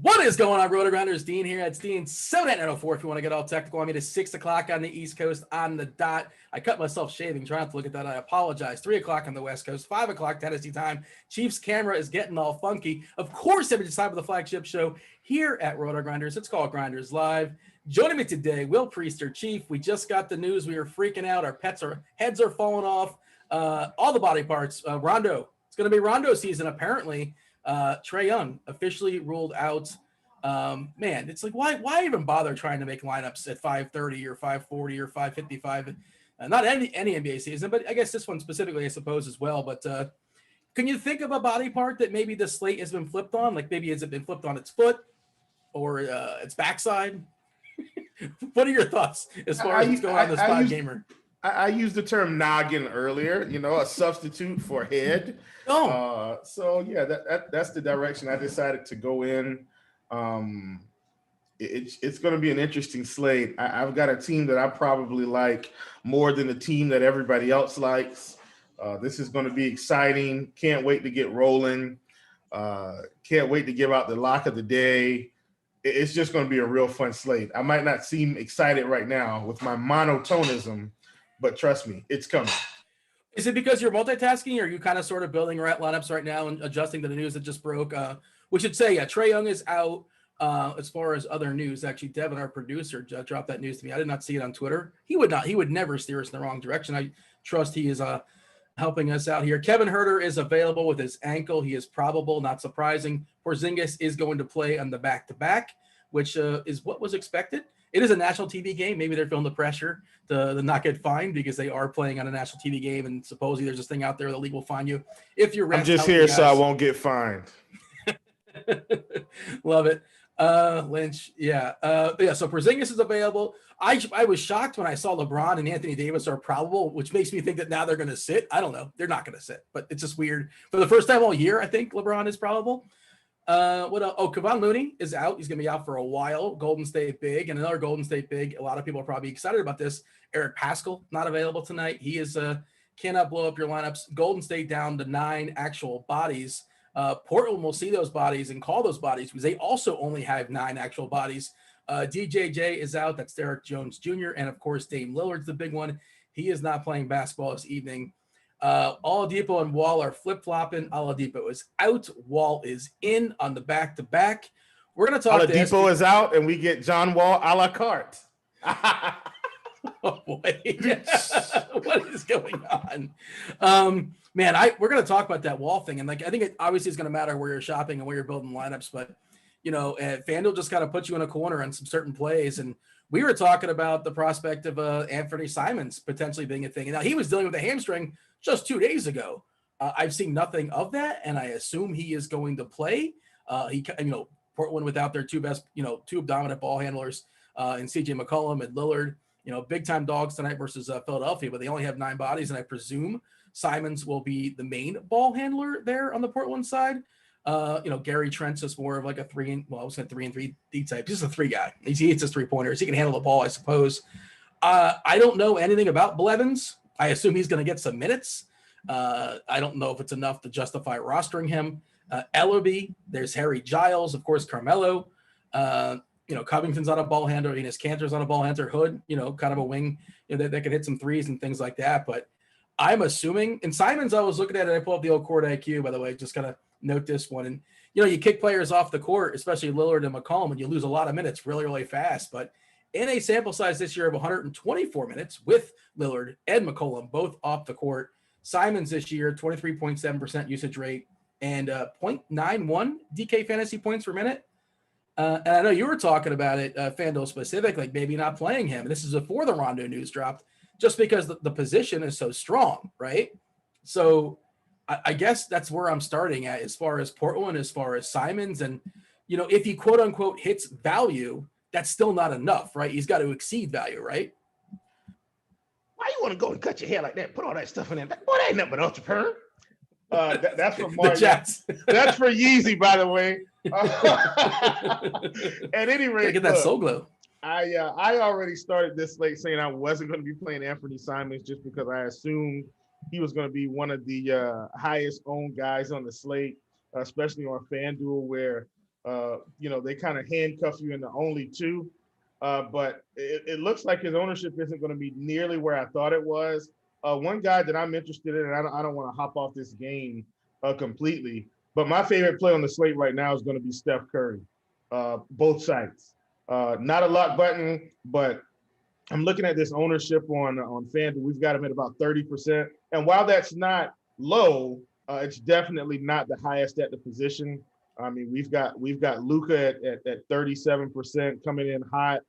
What is going on, Rotogrinders? Dean here. It's Dean 78904 if you want to get all technical. I'm at 6 o'clock on the East Coast on the dot. I cut myself shaving, trying not to look at that. I apologize. 3 o'clock on the West Coast, 5 o'clock Tennessee time. Chiefs camera is getting all funky. Of course, every time with the flagship show here at Rotogrinders. It's called Grinderslive. Joining me today, Will Priester, Chief. We just got the news. We were freaking out. Our heads are falling off. All the body parts. Rondo. It's going to be Rondo season, apparently. Trae Young officially ruled out. Man, it's like, why even bother trying to make lineups at 5:30 or 5:40 or 5:55? Not any NBA season, but I guess this one specifically, I suppose, as well. But can you think of a body part that maybe the slate has been flipped on? Like maybe has it been flipped on its foot or its backside? What are your thoughts as far as what's going on in the spot gamer? I used the term noggin earlier, a substitute for head. So yeah, that's the direction I decided to go in. It's going to be an interesting slate. I've got a team that I probably like more than the team that everybody else likes. This is going to be exciting. Can't wait to get rolling. Can't wait to give out the lock of the day. It's just going to be a real fun slate. I might not seem excited right now with my monotonism, but trust me, it's coming. Is it because you're multitasking, or are you kind of sort of building lineups right now and adjusting to the news that just broke? We should say, yeah, Trae Young is out. As far as other news, actually, Devin, our producer, dropped that news to me. I did not see it on Twitter. He would never steer us in the wrong direction. I trust he is helping us out here. Kevin Huerter is available with his ankle. He is probable, not surprising. Porzingis is going to play on the back-to-back, which is what was expected. It is a national TV game. Maybe they're feeling the pressure to not get fined because they are playing on a national TV game, and supposedly there's this thing out there the league will fine you if you're. I'm just here so I won't get fined. Love it. Lynch. Yeah. So Porzingis is available. I was shocked when I saw LeBron and Anthony Davis are probable, which makes me think that now they're going to sit. I don't know. They're not going to sit, but it's just weird. For the first time all year, I think LeBron is probable. What else? Oh, Kevon Looney is out. He's going to be out for a while. Golden State big, and another Golden State big. A lot of people are probably excited about this. Eric Paschall not available tonight. He is cannot blow up your lineups. Golden State down to 9 actual bodies. Portland will see those bodies and call those bodies because they also only have 9 actual bodies. DJJ is out. That's Derek Jones Jr. And, of course, Dame Lillard's the big one. He is not playing basketball this evening. Oladipo and Wall are flip-flopping. Oladipo is out. Wall is in on the back-to-back. We're going to talk Oladipo is out, and we get John Wall a la carte. Oh, boy. What is going on? Man, we're going to talk about that Wall thing. And I think it obviously is going to matter where you're shopping and where you're building lineups. But, FanDuel just kind of puts you in a corner on some certain plays. And we were talking about the prospect of Anthony Simons potentially being a thing. And now he was dealing with a hamstring just 2 days ago. I've seen nothing of that, and I assume he is going to play. Portland without their two best, two dominant ball handlers in CJ McCollum and Lillard. Big-time dogs tonight versus Philadelphia, but they only have 9 bodies, and I presume Simons will be the main ball handler there on the Portland side. Gary Trent's is more of like a 3-and-3 D type. He's a 3 guy. He hits his 3-pointers. He can handle the ball, I suppose. I don't know anything about Blevins. I assume he's going to get some minutes. I don't know if it's enough to justify rostering him. Ellerby, there's Harry Giles, of course, Carmelo. Covington's on a ball handler. Enes Kanter's on a ball handler. Hood, kind of a wing that can hit some threes and things like that. But I'm assuming, and Simons, I was looking at it. I pulled up the old court IQ, by the way, just kind of note this one. And, you kick players off the court, especially Lillard and McCollum, and you lose a lot of minutes really, really fast. But in a sample size this year of 124 minutes with Lillard and McCollum both off the court, Simons this year, 23.7% usage rate and 0.91 DK fantasy points per minute. And I know you were talking about it, FanDuel specific, like maybe not playing him. And this is before the Rondo news dropped, just because the position is so strong, right? So I guess that's where I'm starting at as far as Portland, as far as Simons. And, if he quote unquote hits value, that's still not enough, right? He's got to exceed value, right? Why you want to go and cut your hair like that? Put all that stuff in there. Boy, that ain't nothing but entrepreneur. That's for Mark. That's for Yeezy, by the way. At any rate, get that soul glow. I already started this slate saying I wasn't going to be playing Anthony Simons just because I assumed he was going to be one of the highest owned guys on the slate, especially on FanDuel, where They kind of handcuff you into only 2. But it looks like his ownership isn't going to be nearly where I thought it was. One guy that I'm interested in, and I don't want to hop off this game completely, but my favorite play on the slate right now is going to be Steph Curry, both sides. Not a lock button, but I'm looking at this ownership on FanDuel. We've got him at about 30%. And while that's not low, it's definitely not the highest at the position. I mean, we've got Luka at 37% coming in hot.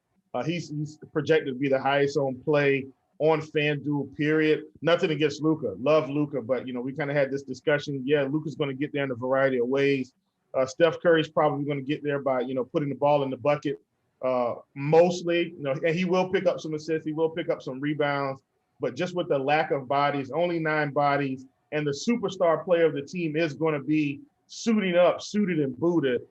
He's projected to be the highest on play on FanDuel, period. Nothing against Luka. Love Luka, but, we kind of had this discussion. Yeah, Luka's going to get there in a variety of ways. Steph Curry's probably going to get there by, putting the ball in the bucket. Mostly, and he will pick up some assists, he will pick up some rebounds, but just with the lack of bodies, only 9 bodies, and the superstar player of the team is going to be suited and booted.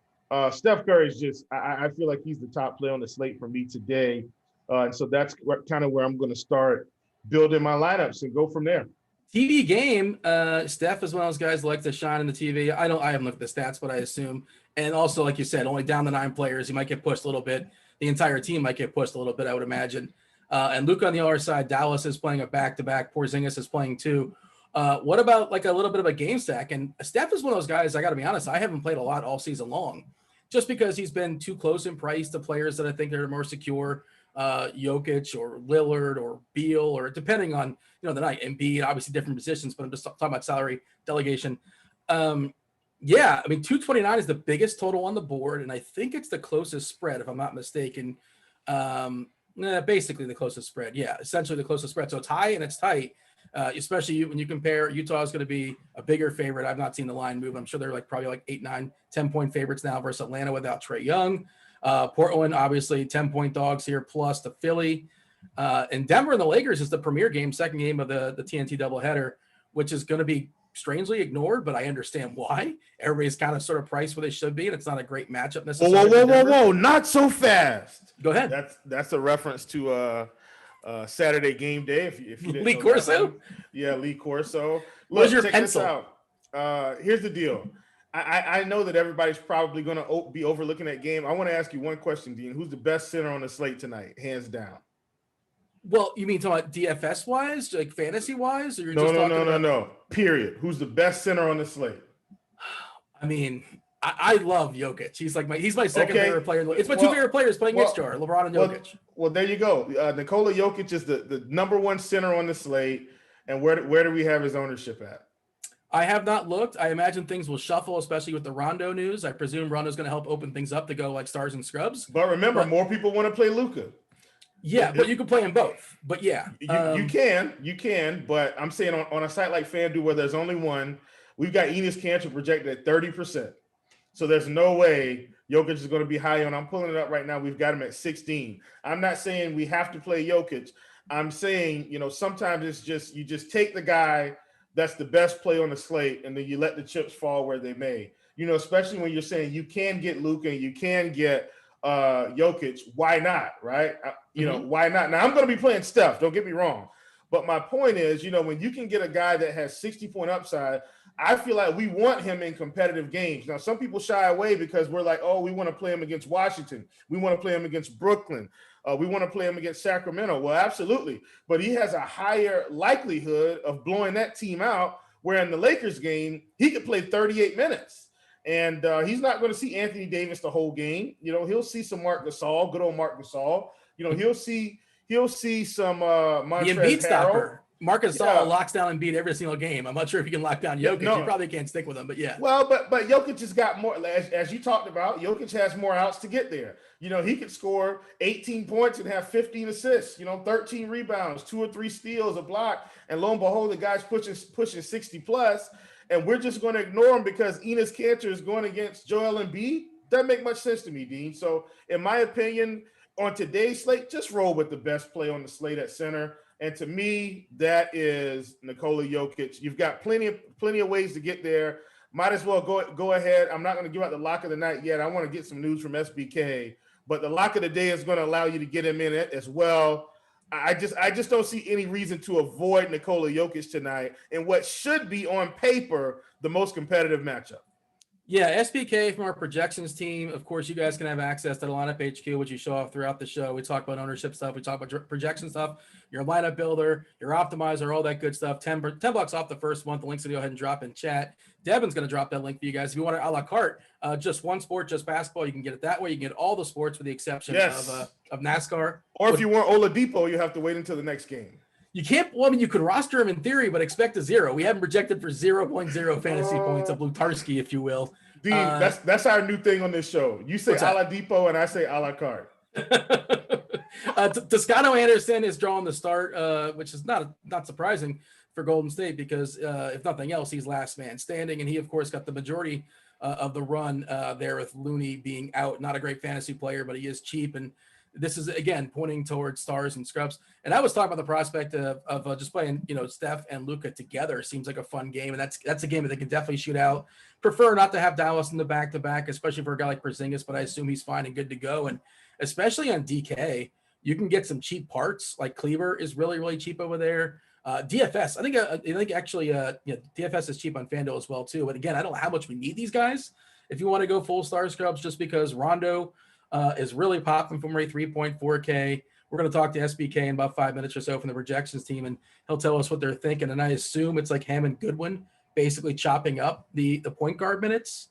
Steph Curry is just, I feel like he's the top player on the slate for me today. And so that's kind of where I'm going to start building my lineups and go from there. TV game, Steph is one of those guys that like to shine in the TV. I haven't looked at the stats, but I assume. And also, like you said, only down to 9 players. He might get pushed a little bit. The entire team might get pushed a little bit, I would imagine. And Luka on the other side, Dallas is playing a back-to-back. Porzingis is playing 2. What about like a little bit of a game stack? And Steph is one of those guys, I got to be honest, I haven't played a lot all season long just because he's been too close in price to players that I think are more secure. Jokic or Lillard or Beal, or depending on the night. Embiid, obviously different positions, but I'm just talking about salary delegation. Yeah, I mean 229 is the biggest total on the board, and I think it's the closest spread, if I'm not mistaken. Basically the closest spread. Yeah, essentially the closest spread. So it's high and it's tight, especially when you compare. Utah is going to be a bigger favorite. I've not seen the line move. I'm sure they're probably 8, 9, 10-point favorites now versus Atlanta without Trae Young. Portland, obviously 10-point dogs here, plus the Philly. And Denver and the Lakers is the premier game, second game of the TNT doubleheader, which is going to be strangely ignored, but I understand why. Everybody's kind of sort of priced where they should be, and it's not a great matchup necessarily. Whoa, not so fast. Go ahead. That's a reference to Saturday game day. If you didn't Lee Corso? Yeah, Lee Corso. Where's your pencil? This out. Here's the deal. I know that everybody's probably going to be overlooking that game. I want to ask you one question, Dean. Who's the best center on the slate tonight, hands down? Well, you mean talking about DFS wise, like fantasy wise, or you're No. Period. Who's the best center on the slate? I mean, I love Jokic. He's my second favorite player. It's my 2 favorite players playing next to LeBron and Jokic. Well, there you go. Nikola Jokic is the number 1 center on the slate. And where do we have his ownership at? I have not looked. I imagine things will shuffle, especially with the Rondo news. I presume Rondo's going to help open things up to go like stars and scrubs. But remember, more people want to play Luka. Yeah, but you can play them both. But yeah. You can. But I'm saying on a site like FanDuel where there's only one, we've got Enes Kanter projected at 30%. So there's no way Jokic is going to be high on. I'm pulling it up right now. We've got him at 16. I'm not saying we have to play Jokic. I'm saying, sometimes it's just you just take the guy that's the best play on the slate, and then you let the chips fall where they may. Especially when you're saying you can get Luka, you can get Jokic. Why not, right? Why not? Now I'm going to be playing Steph. Don't get me wrong, but my point is, when you can get a guy that has 60-point upside, I feel like we want him in competitive games. Now, some people shy away because we're like, oh, we want to play him against Washington. We want to play him against Brooklyn. We want to play him against Sacramento. Well, absolutely. But he has a higher likelihood of blowing that team out, where in the Lakers game, he could play 38 minutes. And he's not going to see Anthony Davis the whole game. He'll see some Marc Gasol, good old Marc Gasol. He'll see some Montrezl the Embiid stopper. Marc Gasol locks down Embiid every single game. I'm not sure if he can lock down Jokic. You probably can't stick with him, but yeah. Well, but Jokic has got more, as you talked about. Jokic has more outs to get there. He could score 18 points and have 15 assists. 13 rebounds, 2 or 3 steals, a block, and lo and behold, the guy's pushing 60 plus. And we're just going to ignore him because Enes Kanter is going against Joel Embiid. Doesn't make much sense to me, Dean. So, in my opinion, on today's slate, just roll with the best play on the slate at center. And to me, that is Nikola Jokic. You've got plenty of ways to get there. Might as well go ahead. I'm not going to give out the lock of the night yet. I want to get some news from SBK. But the lock of the day is going to allow you to get him in it as well. I just don't see any reason to avoid Nikola Jokic tonight in what should be on paper the most competitive matchup. Yeah, SBK from our projections team. Of course, you guys can have access to the lineup HQ, which you show off throughout the show. We talk about ownership stuff. We talk about projection stuff, your lineup builder, your optimizer, all that good stuff. $10 off the first month. The link's going to go ahead and drop in chat. Devin's going to drop that link for you guys. If you want it a la carte, just one sport, just basketball, you can get it that way. You can get all the sports with the exception of NASCAR. Or if you want Oladipo, you have to wait until the next game. You can't, well, I mean, you could roster him in theory, but expect a 0. We haven't projected for 0.0 fantasy points of Lutarski, if you will. Dean, that's our new thing on this show. You say Oladipo and I say a la carte. Toscano Anderson is drawing the start, which is not surprising for Golden State because, if nothing else, he's last man standing. And he, of course, got the majority of the run there with Looney being out. Not a great fantasy player, but he is cheap. And this is, again, pointing towards stars and scrubs. And I was talking about the prospect of just playing, Steph and Luka together. Seems like a fun game. And that's a game that they can definitely shoot out. Prefer not to have Dallas in the back-to-back, especially for a guy like Porzingis, but I assume he's fine and good to go. And especially on DK, you can get some cheap parts. Like Cleaver is really, really cheap over there. DFS, I think actually, DFS is cheap on FanDuel as well, too. But again, I don't know how much we need these guys. If you want to go full star scrubs, just because Rondo is really popping from rate 3.4K. We're going to talk to SBK in about 5 minutes or so from the projections team, and he'll tell us what they're thinking. And I assume it's like Hammond Goodwin basically chopping up the point guard minutes.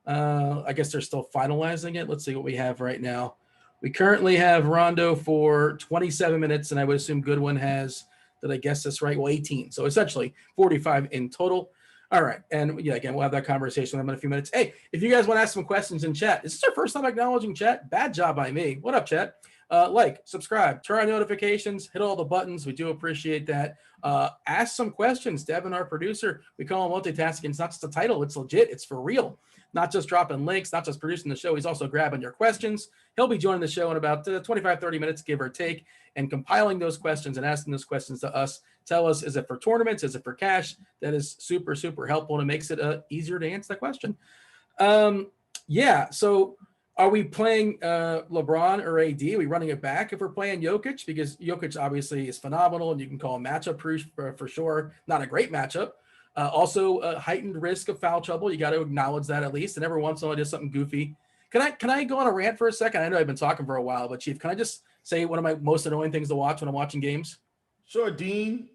I guess they're still finalizing it. Let's see what we have right now. We currently have Rondo for 27 minutes, and I would assume Goodwin has, did I guess this right? Well, 18. So essentially 45 in total. All right. And yeah, again, we'll have that conversation with them in a few minutes. Hey, if you guys want to ask some questions in chat, is this our first time acknowledging chat? Bad job by me. What up, chat? Like, subscribe, turn on notifications, hit all the buttons. We do appreciate that. Ask some questions. Devin, our producer, we call him multitasking. It's not just a title. It's legit. It's for real. Not just dropping links, not just producing the show. He's also grabbing your questions. He'll be joining the show in about 25, 30 minutes, give or take, and compiling those questions and asking those questions to us. Tell us, is it for tournaments? Is it for cash? That is super, super helpful, and it makes it easier to answer that question. Yeah, so are we playing LeBron or AD? Are we running it back if we're playing Jokic? Because Jokic obviously is phenomenal, and you can call him matchup proof for sure. Not a great matchup. Also, heightened risk of foul trouble. You got to acknowledge that at least. And every once in a while, just something goofy. Can I go on a rant for a second? I know I've been talking for a while, but Chief, can I just say one of my most annoying things to watch when I'm watching games? Sure, Dean.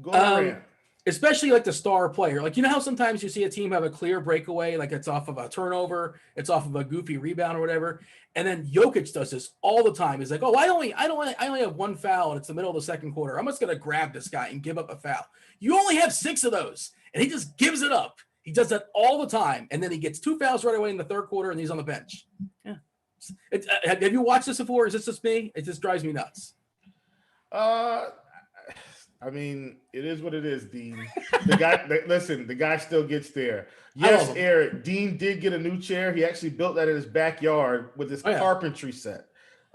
Go on a rant. Especially like the star player. Like, you know how sometimes you see a team have a clear breakaway, like it's off of a turnover, it's off of a goofy rebound or whatever. And then Jokic does this all the time. He's like, oh, I only have one foul and it's the middle of the second quarter. I'm just going to grab this guy and give up a foul. You only have 6 of those. And he just gives it up. He does that all the time. And then he gets 2 fouls right away in the third quarter and he's on the bench. Yeah. Have you watched this before? Is this just me? It just drives me nuts. I mean, it is what it is, Dean. The guy, listen, the guy still gets there. Yes, Eric, Dean did get a new chair. He actually built that in his backyard with his carpentry set,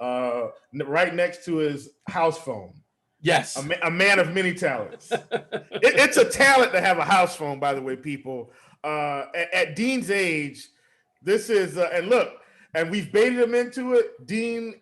right next to his house phone. Yes. A man of many talents. It's a talent to have a house phone, by the way, people. At Dean's age, this is, and look, and we've baited him into it. Dean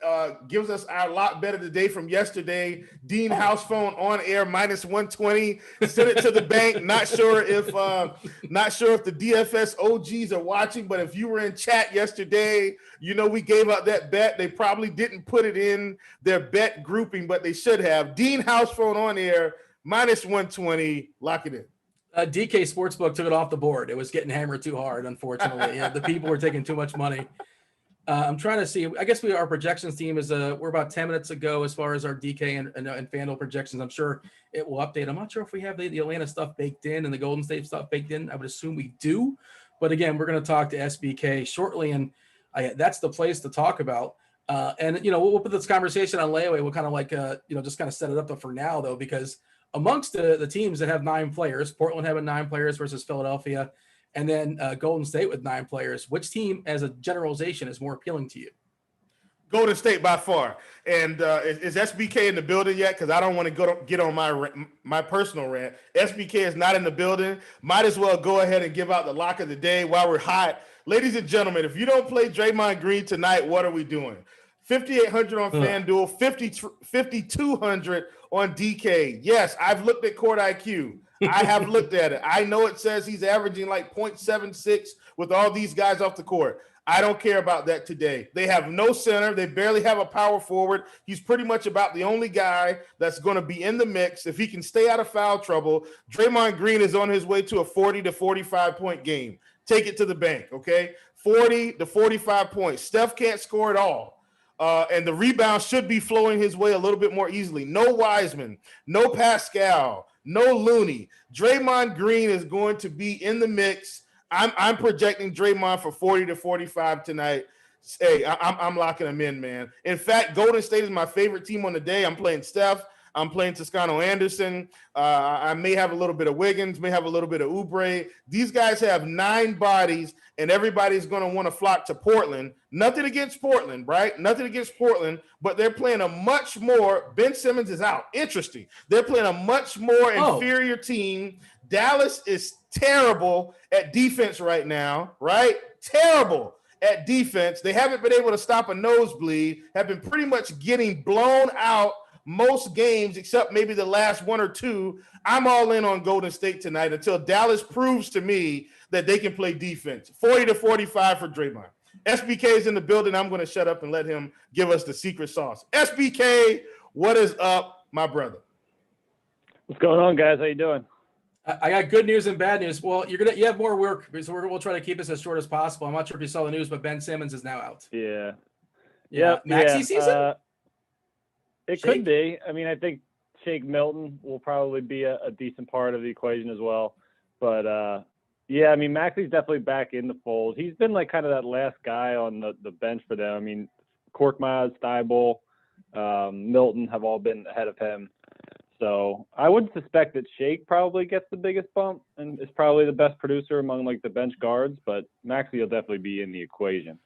gives us our lot better today from yesterday. Dean house phone on air -120. Sent it to the bank. Not sure if the DFS OGs are watching, but if you were in chat yesterday, you know we gave out that bet. They probably didn't put it in their bet grouping, but they should have. Dean house phone on air -120. Lock it in. DK Sportsbook took it off the board. It was getting hammered too hard, unfortunately. The people were taking too much money. I'm trying to see. I guess our projections team is we're about 10 minutes ago as far as our DK and FanDuel projections. I'm sure it will update. I'm not sure if we have the Atlanta stuff baked in and the Golden State stuff baked in. I would assume we do. But again, we're going to talk to SBK shortly, and that's the place to talk about. And we'll put this conversation on layaway. We'll kind of like just kind of set it up for now though, because amongst the teams that have 9 players, Portland having 9 players versus Philadelphia. And then Golden State with 9 players. Which team, as a generalization, is more appealing to you? Golden State by far. And is SBK in the building yet? Because I don't want to get on my personal rant. SBK is not in the building. Might as well go ahead and give out the lock of the day while we're hot. Ladies and gentlemen, if you don't play Draymond Green tonight, what are we doing? 5,800 on FanDuel, 5,200 on DK. Yes, I've looked at Court IQ. I have looked at it. I know it says he's averaging like 0.76 with all these guys off the court. I don't care about that today. They have no center. They barely have a power forward. He's pretty much about the only guy that's going to be in the mix. If he can stay out of foul trouble, Draymond Green is on his way to a 40 to 45 point game. Take it to the bank, okay? 40 to 45 points. Steph can't score at all. And the rebound should be flowing his way a little bit more easily. No Wiseman, no Pascal, no Looney. Draymond Green is going to be in the mix. I'm projecting Draymond for 40 to 45 tonight. Hey, I'm locking him in, man. In fact, Golden State is my favorite team on the day. I'm playing Steph. I'm playing Toscano Anderson. I may have a little bit of Wiggins, may have a little bit of Oubre. These guys have 9 bodies, and everybody's going to want to flock to Portland. Nothing against Portland, right? Nothing against Portland, but they're playing a much more – Ben Simmons is out. Interesting. They're playing a much more inferior team. Dallas is terrible at defense right now, right? Terrible at defense. They haven't been able to stop a nosebleed, have been pretty much getting blown out most games except maybe the last 1 or 2. I'm all in on Golden State tonight until Dallas proves to me that they can play defense. 40 to 45 for Draymond. SBK is in the building. I'm going to shut up and let him give us the secret sauce. SBK, what is up, my brother? What's going on, guys? How you doing? I got good news and bad news. Well, you have more work, so we'll try to keep this as short as possible. I'm not sure if you saw the news, but Ben Simmons is now out. Yeah. Maxey season? It could be. I mean, I think Shake Milton will probably be a decent part of the equation as well. But, yeah, I mean, Maxey's definitely back in the fold. He's been like kind of that last guy on the bench for them. I mean, Korkmaz, Thibault, Milton have all been ahead of him. So I would suspect that Shake probably gets the biggest bump and is probably the best producer among like the bench guards, but Maxey will definitely be in the equation.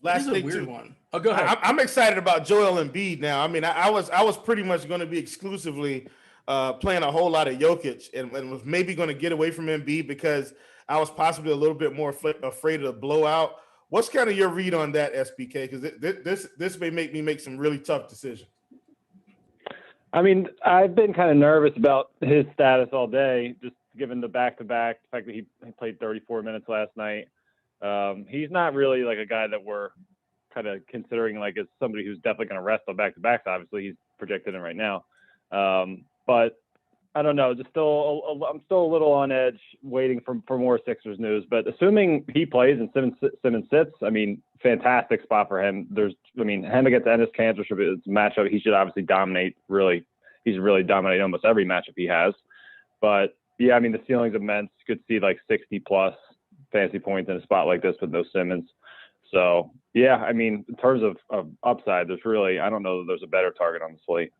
Last thing, weird one. Oh, go ahead. I'm excited about Joel Embiid now. I mean, I was pretty much going to be exclusively playing a whole lot of Jokic and was maybe going to get away from Embiid because I was possibly a little bit more afraid of the blowout. What's kind of your read on that, SBK? Because this may make me make some really tough decisions. I mean, I've been kind of nervous about his status all day, just given the back-to-back, the fact that he played 34 minutes last night. He's not really like a guy that we're kind of considering like as somebody who's definitely going to rest on back-to-backs. Obviously, he's projected in right now. But I don't know, just I'm still a little on edge waiting for more Sixers news. But assuming he plays and Simmons sits, I mean, fantastic spot for him. Him against Enes Kanter should be a matchup. He should obviously dominate. Really, he's really dominated almost every matchup he has. But yeah, I mean, the ceiling's immense. You could see like 60 plus fantasy points in a spot like this with no Simmons. So yeah, I mean, in terms of upside, I don't know that there's a better target on the slate.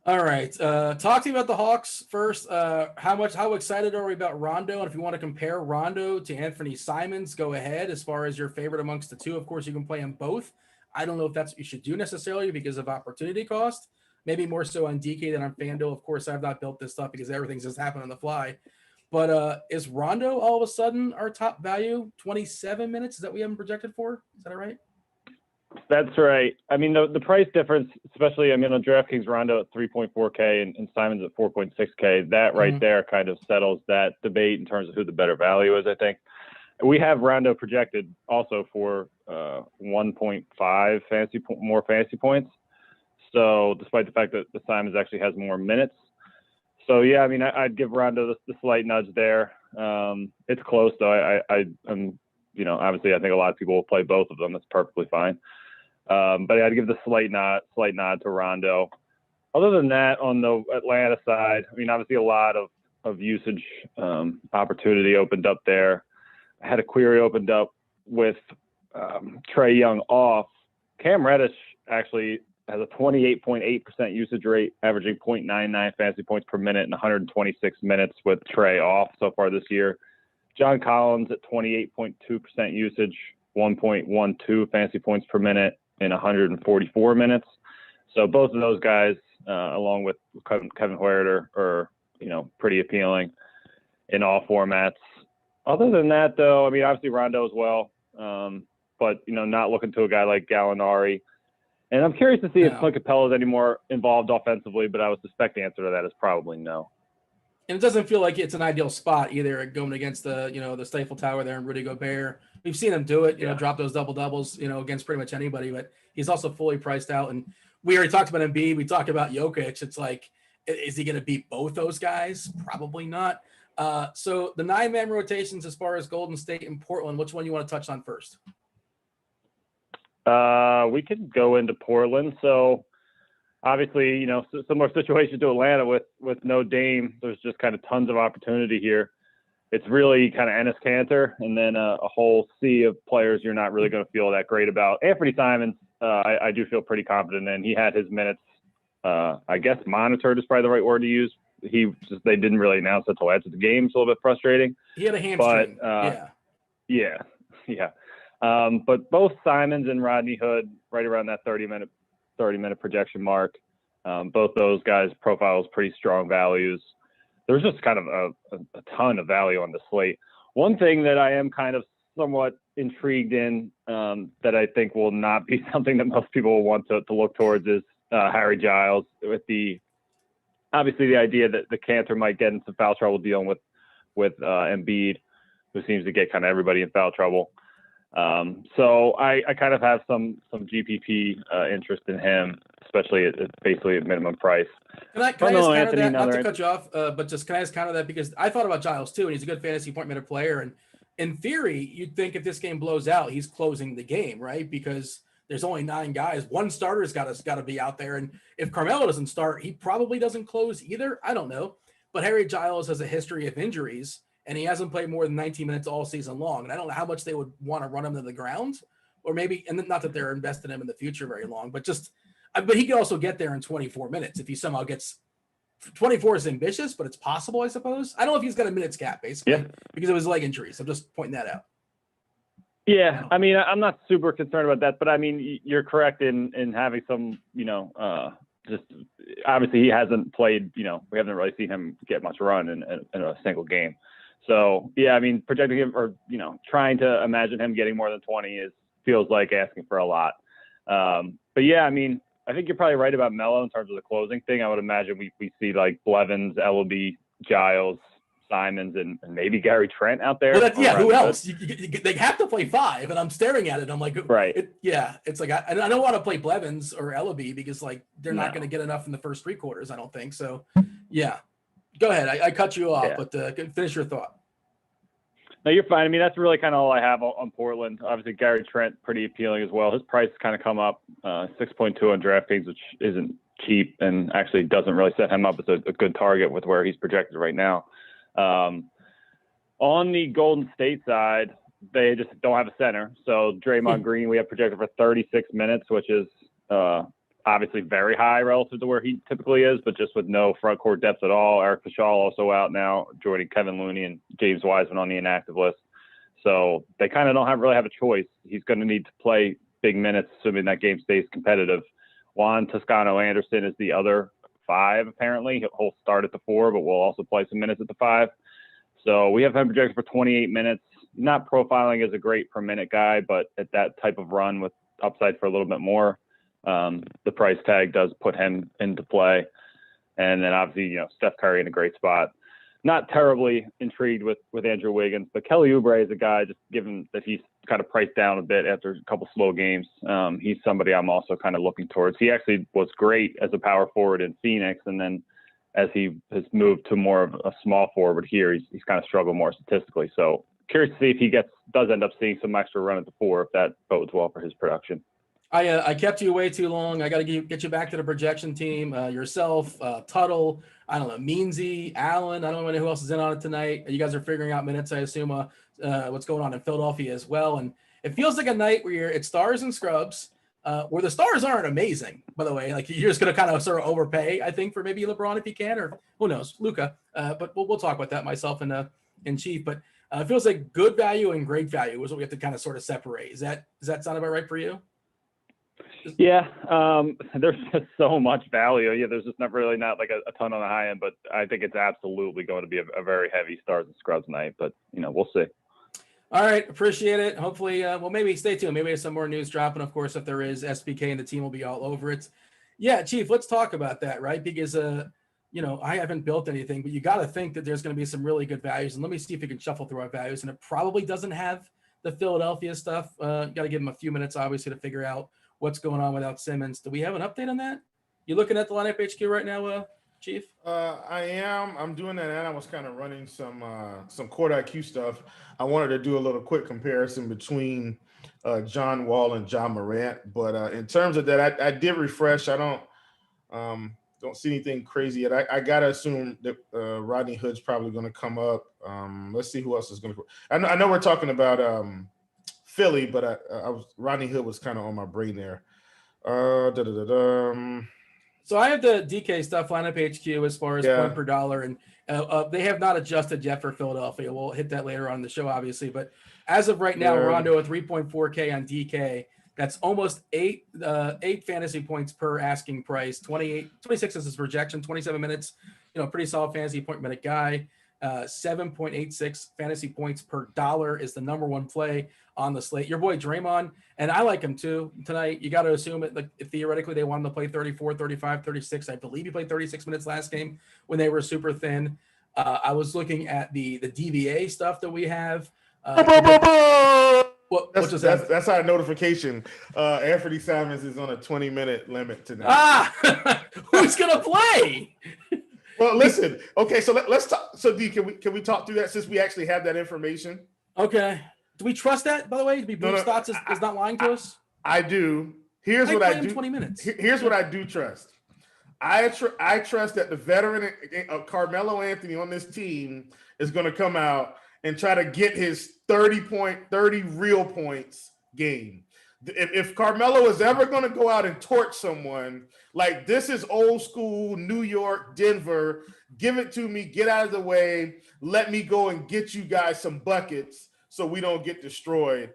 All right. Talk to me about the Hawks first. How excited are we about Rondo? And if you want to compare Rondo to Anthony Simons, go ahead. As far as your favorite amongst the two, of course, you can play them both. I don't know if that's what you should do necessarily because of opportunity cost. Maybe more so on DK than on FanDuel. Of course, I've not built this stuff because everything's just happened on the fly. But is Rondo all of a sudden our top value? 27 minutes? Is that what we haven't projected for? Is that right? That's right. I mean, the price difference, especially, on DraftKings, Rondo at 3.4K and Simons at 4.6K, that right there kind of settles that debate in terms of who the better value is, I think. We have Rondo projected also for 1.5 more fantasy points. So despite the fact that the Simons actually has more minutes. So, yeah, I mean, I'd give Rondo the slight nudge there. It's close, though. I'm obviously I think a lot of people will play both of them. That's perfectly fine. But I'd give the slight nod to Rondo. Other than that, on the Atlanta side, I mean, obviously a lot of usage opportunity opened up there. I had a query opened up with Trae Young off. Cam Reddish actually has a 28.8% usage rate, averaging 0.99 fantasy points per minute in 126 minutes with Trae off so far this year. John Collins at 28.2% usage, 1.12 fantasy points per minute in 144 minutes. So both of those guys, along with Kevin Huerter, are pretty appealing in all formats. Other than that, though, I mean, obviously Rondo as well, but not looking to a guy like Gallinari. And I'm curious to see if Clint Capella is any more involved offensively, but I would suspect the answer to that is probably no. And it doesn't feel like it's an ideal spot either, going against the, the Stifle Tower there and Rudy Gobert. We've seen him do it, drop those double doubles, against pretty much anybody, but he's also fully priced out. And we already talked about Embiid. We talked about Jokic. It's like, is he going to beat both those guys? Probably not. So the 9-man rotations as far as Golden State and Portland, which one you want to touch on first? We could go into Portland. So obviously, similar situation to Atlanta with no Dame. There's just kind of tons of opportunity here. It's really kind of Enes Kanter and then a whole sea of players you're not really going to feel that great about. Anthony Simons, I do feel pretty confident in. He had his minutes, I guess monitored is probably the right word to use. They didn't really announce it until after the game. It's a little bit frustrating. He had a hamstring. Yeah. But both Simons and Rodney Hood, right around that 30-minute projection mark. Both those guys' profiles pretty strong values. There's just kind of a ton of value on the slate. One thing that I am kind of somewhat intrigued in that I think will not be something that most people will want to look towards is Harry Giles, with obviously the idea that the Cantor might get into foul trouble dealing with Embiid, who seems to get kind of everybody in foul trouble. So I kind of have some GPP interest in him, especially at basically at minimum price. Can I ask counter that? Not to cut you off, but just can I ask counter that, because I thought about Giles too, and he's a good fantasy point minute player. And in theory, you'd think if this game blows out, he's closing the game, right? Because there's only 9 guys. One starter's got to be out there, and if Carmelo doesn't start, he probably doesn't close either. I don't know, but Harry Giles has a history of injuries, and he hasn't played more than 19 minutes all season long. And I don't know how much they would want to run him to the ground, or maybe, and not that they're investing in him in the future very long, but he could also get there in 24 minutes if he somehow gets. 24 is ambitious, but it's possible, I suppose. I don't know if he's got a minutes cap, basically, because of his leg injuries. I'm just pointing that out. Yeah, I mean, I'm not super concerned about that, but I mean, you're correct in having some, just obviously he hasn't played, we haven't really seen him get much run in a single game. So, yeah, I mean, projecting him or, trying to imagine him getting more than 20 feels like asking for a lot. But yeah, I mean, I think you're probably right about Melo in terms of the closing thing. I would imagine we see like Blevins, Ellaby, Giles, Simons, and maybe Gary Trent out there. Well, who else? They have to play 5, and I'm staring at it. I'm like, right. It's like I don't want to play Blevins or Ellaby because like they're not going to get enough in the first 3 quarters. I don't think so. Yeah, go ahead. I cut you off, but finish your thought. No, you're fine. I mean, that's really kind of all I have on Portland. Obviously, Gary Trent, pretty appealing as well. His price kind of come up 6.2 on DraftKings, which isn't cheap and actually doesn't really set him up as a good target with where he's projected right now. On the Golden State side, they just don't have a center. So Draymond Green, we have projected for 36 minutes, which is obviously very high relative to where he typically is, but just with no front court depth at all. Eric Paschall also out now, joining Kevin Looney and James Wiseman on the inactive list. So they kind of don't really have a choice. He's going to need to play big minutes, assuming that game stays competitive. Juan Toscano-Anderson is the other 5, apparently. He'll start at the 4, but will also play some minutes at the 5. So we have him projected for 28 minutes. Not profiling as a great per minute guy, but at that type of run with upside for a little bit more, the price tag does put him into play. And then obviously, Steph Curry in a great spot. Not terribly intrigued with Andrew Wiggins, but Kelly Oubre is a guy, just given that he's kind of priced down a bit after a couple slow games. He's somebody I'm also kind of looking towards. He actually was great as a power forward in Phoenix, and then as he has moved to more of a small forward here, he's kind of struggled more statistically. So curious to see if he does end up seeing some extra run at the 4, if that bodes well for his production. I kept you way too long. I got to get you back to the projection team. Yourself, Tuttle, I don't know, Meansy, Allen. I don't know who else is in on it tonight. You guys are figuring out minutes, I assume, what's going on in Philadelphia as well. And it feels like a night where it's stars and scrubs, where the stars aren't amazing, by the way. Like, you're just going to kind of sort of overpay, I think, for maybe LeBron if you can, or who knows, Luka. But we'll talk about that, myself and Chief. But it feels like good value and great value is what we have to kind of sort of separate. Does that sound about right for you? Yeah, there's just so much value. Yeah, there's just not like a ton on the high end, but I think it's absolutely going to be a very heavy stars and scrubs night. But we'll see. All right, appreciate it. Hopefully, maybe stay tuned. Maybe there's some more news dropping. Of course, if there is, SBK and the team will be all over it. Yeah, Chief, let's talk about that, right? Because I haven't built anything, but you got to think that there's going to be some really good values. And let me see if we can shuffle through our values. And it probably doesn't have the Philadelphia stuff. Got to give them a few minutes, obviously, to figure out what's going on without Simmons. Do we have an update on that? You looking at the lineup HQ right now, Chief? I am. I'm doing that, and I was kind of running some court IQ stuff. I wanted to do a little quick comparison between John Wall and John Morant, but in terms of that, I did refresh. I don't see anything crazy yet. I gotta assume that Rodney Hood's probably going to come up. Let's see who else is going to. I know we're talking about Philly, but Rodney Hood was kind of on my brain there. So I have the DK stuff lineup HQ as far as point per dollar, and they have not adjusted yet for Philadelphia. We'll hit that later on in the show, obviously. But as of right now, Rondo at 3.4K on DK. That's almost eight fantasy points per asking price. 26 is his projection. 27 minutes, pretty solid fantasy point minute guy. 7.86 fantasy points per dollar is the number one play on the slate. Your boy Draymond, and I like him too tonight. You got to assume it. Like theoretically, they want him to play 34, 35, 36. I believe he played 36 minutes last game when they were super thin. I was looking at the DVA stuff that we have. That's our notification. Anthony Simons is on a 20-minute limit tonight. Who's gonna play? Well, listen. Okay, so let's talk. So, D, can we talk through that since we actually have that information? Okay. Do we trust that? By the way, Stotts is not lying to us. I do. Here's what I do. 20 minutes. Here's what I do trust. I trust that the veteran Carmelo Anthony on this team is going to come out and try to get his 30 real points game. If Carmelo is ever going to go out and torch someone, like this is old school New York, Denver, give it to me, get out of the way, let me go and get you guys some buckets so we don't get destroyed.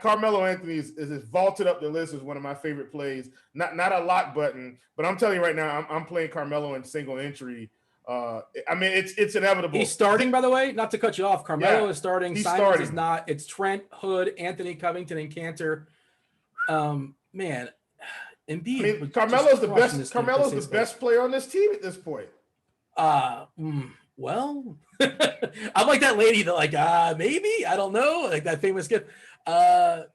Carmelo Anthony is vaulted up the list as one of my favorite plays. Not a lock button, but I'm telling you right now, I'm playing Carmelo in single entry. It's inevitable. He's starting, by the way, not to cut you off. Carmelo is starting. Simons is not. It's Trent, Hood, Anthony Covington, and Cantor. Man, Embiid. Carmelo's the best. Carmelo's the best player on this team at this point. Well, I'm like that lady that maybe, I don't know, like that famous gift.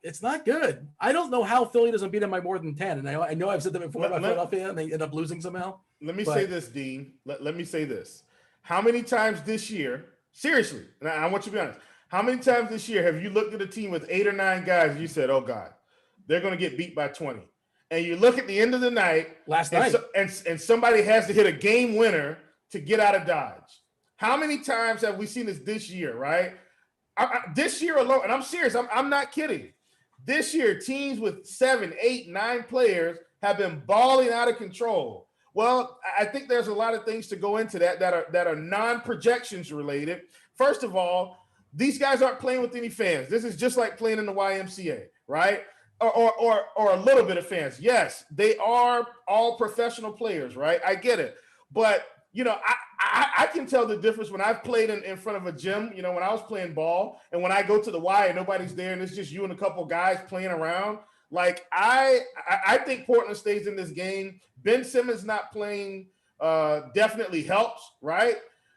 It's not good. I don't know how Philly doesn't beat them by more than 10. And I know I've said that before about Philadelphia, and they end up losing somehow. Let me say this, Dean. Let me say this. How many times this year, seriously, and I want you to be honest, how many times this year have you looked at a team with 8 or 9 guys and you said, oh, God, they're going to get beat by 20? And you look at the end of the night. Last night. And somebody has to hit a game winner to get out of Dodge. How many times have we seen this year, right? This year alone, and I'm serious, I'm not kidding. This year, teams with 7, 8, 9 players have been balling out of control. Well, I think there's a lot of things to go into that are non-projections related. First of all, these guys aren't playing with any fans. This is just like playing in the YMCA, right? Or a little bit of fans. Yes, they are all professional players, right? I get it. But, I can tell the difference when I've played in front of a gym, when I was playing ball, and when I go to the Y and nobody's there and it's just you and a couple guys playing around. Like, I think Portland stays in this game. Ben Simmons not playing definitely helps, right?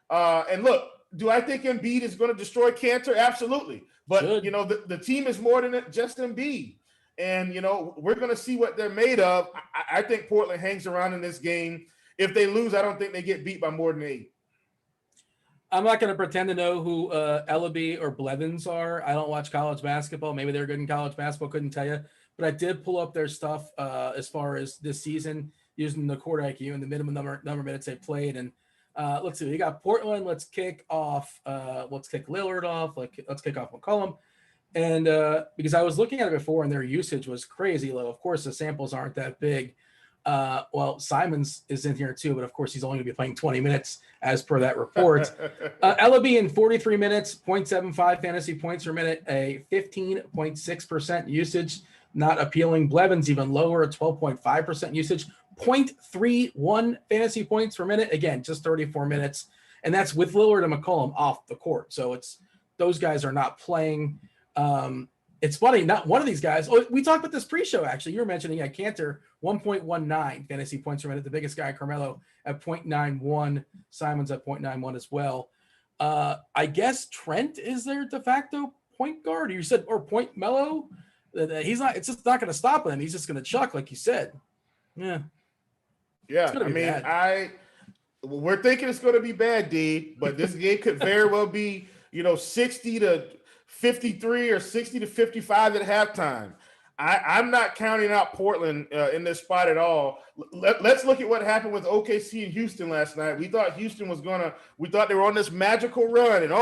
And look, do I think Embiid is going to destroy Cantor? Absolutely. But, the team is more than just Embiid. And, we're going to see what they're made of. I think Portland hangs around in this game. If they lose, I don't think they get beat by more than 8. I'm not going to pretend to know who Ellaby or Blevins are. I don't watch college basketball. Maybe they're good in college basketball. Couldn't tell you. But I did pull up their stuff as far as this season using the court IQ and the minimum number of minutes they played. And let's see. We got Portland. Let's kick off. Let's kick Lillard off. Let's kick off McCollum. And because I was looking at it before and their usage was crazy low. Of course, the samples aren't that big. Well, Simons is in here too, but of course he's only going to be playing 20 minutes as per that report. Ellaby in 43 minutes, 0.75 fantasy points per minute, a 15.6% usage, not appealing. Blevins even lower, 12.5% usage, 0.31 fantasy points per minute. Again, just 34 minutes. And that's with Lillard and McCollum off the court. So those guys are not playing. And It's funny, not one of these guys. Oh, we talked about this pre-show, actually. You were mentioning Cantor, 1.19 fantasy points per minute. The biggest guy, Carmelo, at 0.91. Simon's at 0.91 as well. I guess Trent is their de facto point guard. You said, or point Mello. He's not. It's just not going to stop him. He's just going to chuck, like you said. Yeah. I mean, we're thinking it's going to be bad, D. But this game could very well be, 60 to 53 or 60 to 55 at halftime. I'm not counting out Portland in this spot at all. Let's look at what happened with OKC and Houston last night. We thought Houston we thought they were on this magical run and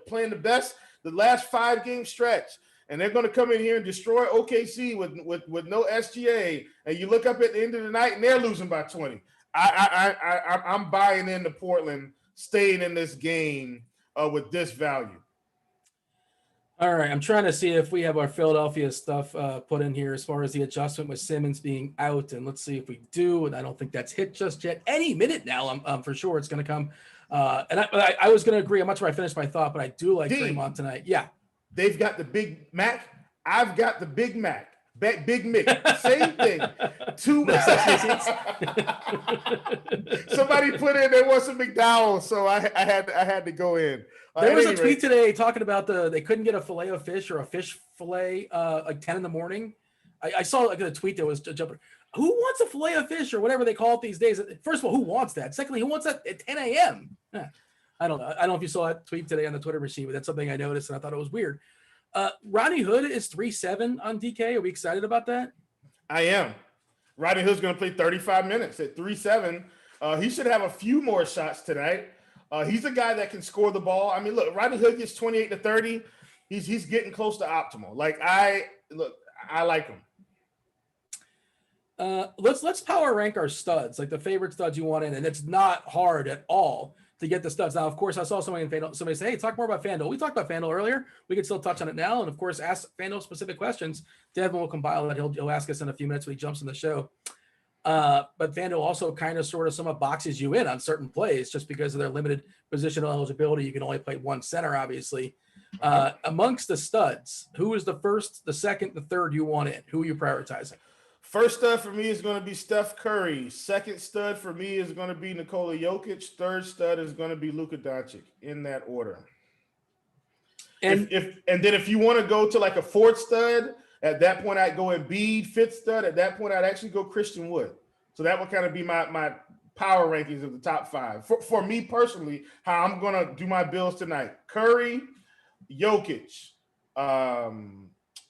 playing the last 5-game stretch. And they're going to come in here and destroy OKC with no SGA. And you look up at the end of the night and they're losing by 20. I'm buying into Portland staying in this game with this value. All right, I'm trying to see if we have our Philadelphia stuff put in here as far as the adjustment with Simmons being out, and let's see if we do. And I don't think that's hit just yet. Any minute now, I'm for sure it's going to come. And I was going to agree. I'm not sure I finished my thought, but I do like Draymond tonight. Yeah, they've got the Big Mac. I've got the Big Mac. Big Mick, same thing. Somebody put in they want some McDonald's, so I had to go in. There was a tweet today talking about they couldn't get a fillet of fish or a fish fillet like 10 in the morning. I saw like a tweet that was jumping. Who wants a fillet of fish or whatever they call it these days? First of all, who wants that? Secondly, who wants that at 10 a.m.? I don't know. I don't know if you saw that tweet today on the Twitter machine, but that's something I noticed and I thought it was weird. Rodney Hood is 3-7 on DK. Are we excited about that? I am. Rodney Hood's going to play 35 minutes at 3-7. He should have a few more shots tonight. He's a guy that can score the ball. I mean, look, Rodney Hood gets 28 to 30. He's getting close to optimal. Like I like him. Let's power rank our studs, like the favorite studs you want in, and it's not hard at all to get the studs. Now, of course, I saw somebody say, hey, talk more about FanDuel. We talked about FanDuel earlier. We can still touch on it now. And of course, ask FanDuel specific questions. Devin will compile that. He'll ask us in a few minutes when he jumps in the show. But FanDuel also kind of sort of somewhat boxes you in on certain plays just because of their limited positional eligibility. You can only play one center, obviously. Amongst the studs, who is the first, the second, the third you want in? Who are you prioritizing? First stud for me is going to be Steph Curry. Second stud for me is going to be Nikola Jokic. Third stud is going to be Luka Doncic, in that order. And then if you want to go to like a fourth stud, at that point I'd go Embiid. Fifth stud, at that point I'd actually go Christian Wood. So that would kind of be my power rankings of the top 5. For me personally, how I'm going to do my bills tonight: Curry, Jokic,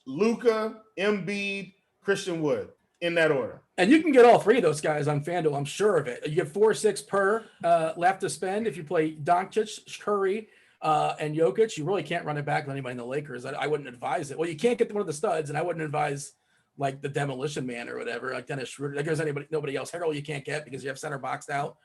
Luka, Embiid, Christian Wood. In that order. And you can get all three of those guys on FanDuel, I'm sure of it. You get 4-6 per left to spend. If you play Doncic, Curry, and Jokic, you really can't run it back with anybody in the Lakers. I wouldn't advise it. Well, you can't get one of the studs, and I wouldn't advise like the Demolition Man or whatever, like Dennis Schroeder. Like there's nobody else. Harrell you can't get because you have center boxed out.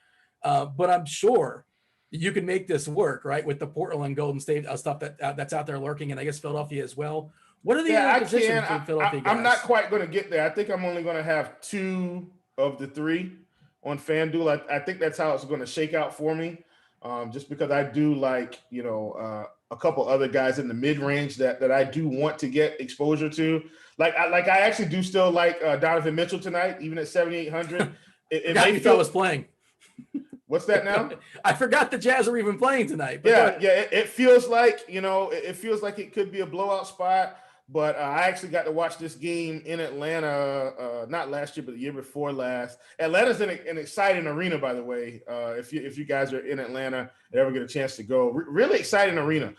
But I'm sure you can make this work, right, with the Portland and Golden State stuff that's out there lurking, and I guess Philadelphia as well. What are the other positions for Philadelphia guys? I'm not quite going to get there. I think I'm only going to have 2 of the 3 on FanDuel. I think that's how it's going to shake out for me, just because I do like, a couple other guys in the mid-range that I do want to get exposure to. I actually do still like Donovan Mitchell tonight, even at 7,800. It made me feel was playing. What's that now? I forgot the Jazz are even playing tonight. But it feels like, it feels like it could be a blowout spot. But I actually got to watch this game in Atlanta, not last year, but the year before last. Atlanta's an exciting arena, by the way. If you guys are in Atlanta and ever get a chance to go, really exciting arena.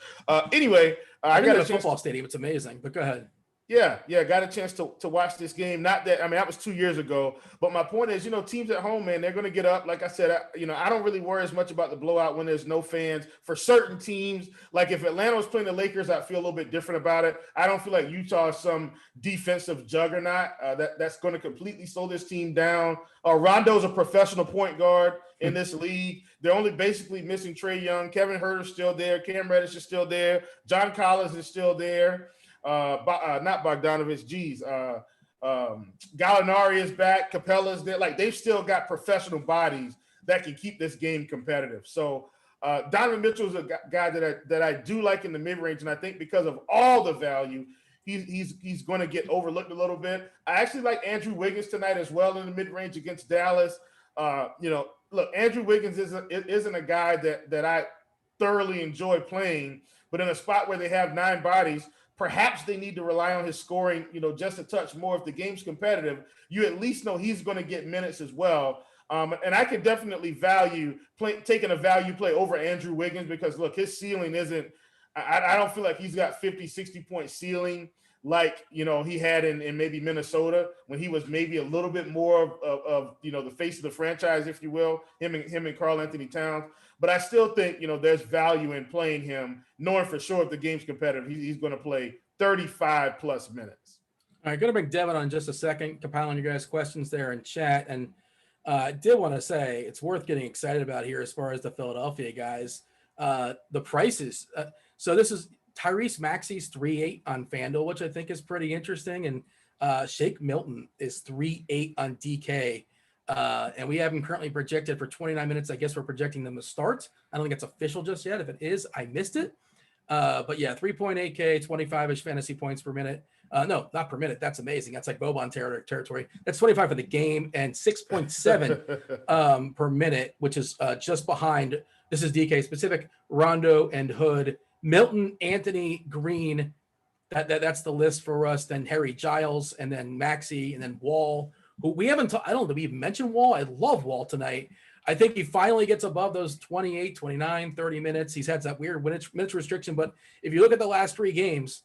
Anyway, I got a football stadium. It's amazing. But go ahead. Yeah, got a chance to watch this game. Not that, that was 2 years ago. But my point is, teams at home, man, they're going to get up. Like I said, I don't really worry as much about the blowout when there's no fans. For certain teams, like if Atlanta was playing the Lakers, I'd feel a little bit different about it. I don't feel like Utah is some defensive juggernaut that's going to completely slow this team down. Rondo's a professional point guard in this league. They're only basically missing Trae Young. Kevin Huerter's still there. Cam Reddish is still there. John Collins is still there. Not Bogdanovich, Gallinari is back, Capella's there. Like they've still got professional bodies that can keep this game competitive. So Donovan Mitchell is a guy that I do like in the mid-range, and I think because of all the value, he's going to get overlooked a little bit. I actually like Andrew Wiggins tonight as well in the mid-range against Dallas. Look, Andrew Wiggins isn't a guy that I thoroughly enjoy playing, but in a spot where they have 9 bodies, perhaps they need to rely on his scoring, just a touch more. If the game's competitive, you at least know he's going to get minutes as well. And I could definitely taking a value play over Andrew Wiggins because, look, his ceiling isn't – I don't feel like he's got 50, 60-point ceiling like, he had in maybe Minnesota when he was maybe a little bit more of the face of the franchise, if you will, him and Karl Anthony Towns. But I still think, there's value in playing him, knowing for sure if the game's competitive, he's going to play 35-plus minutes. All right, going to bring Devin on just a second, compiling your guys' questions there in chat. And I did want to say it's worth getting excited about here as far as the Philadelphia guys. The prices. So this is Tyrese Maxey's 3.8 on FanDuel, which I think is pretty interesting. And Shake Milton is 3.8 on DK. And we have him currently projected for 29 minutes. I guess we're projecting them to start. I don't think it's official just yet. If it is, I missed it. But yeah, 3.8K, 25-ish fantasy points per minute. No, not per minute. That's amazing. That's like Boban territory. That's 25 for the game and 6.7 per minute, which is just behind. This is DK specific. Rondo and Hood, Milton, Anthony, Green. That's the list for us. Then Harry Giles, and then Maxey, and then Wall. Who we haven't. I don't think we even mentioned Wall. I love Wall tonight. I think he finally gets above those 28, 29, 30 minutes. He's had that weird minutes restriction, but if you look at the last 3 games,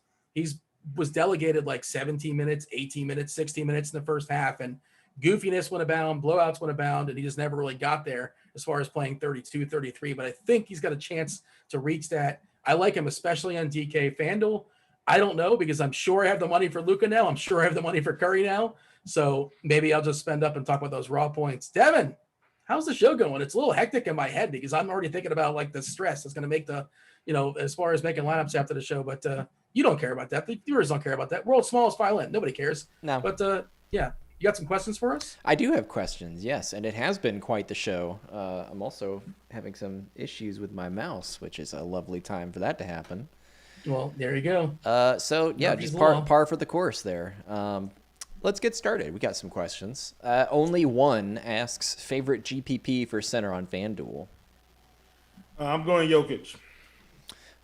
was delegated like 17 minutes, 18 minutes, 16 minutes in the first half, and goofiness went abound, blowouts went abound, and he just never really got there as far as playing 32, 33, but I think he's got a chance to reach that. I like him, especially on DK FanDuel. I don't know because I'm sure I have the money for Luka now. I'm sure I have the money for Curry now. So maybe I'll just spend up and talk about those raw points. Devin, how's the show going? It's a little hectic in my head because I'm already thinking about like the stress that's going to make the, as far as making lineups after the show. But you don't care about that. The viewers don't care about that. World's smallest violin. Nobody cares. No. But yeah, you got some questions for us? I do have questions, yes. And it has been quite the show. I'm also having some issues with my mouse, which is a lovely time for that to happen. Well, there you go. So yeah, just par for the course there. Let's get started. We got some questions. Only one asks, favorite GPP for center on FanDuel? I'm going Jokic.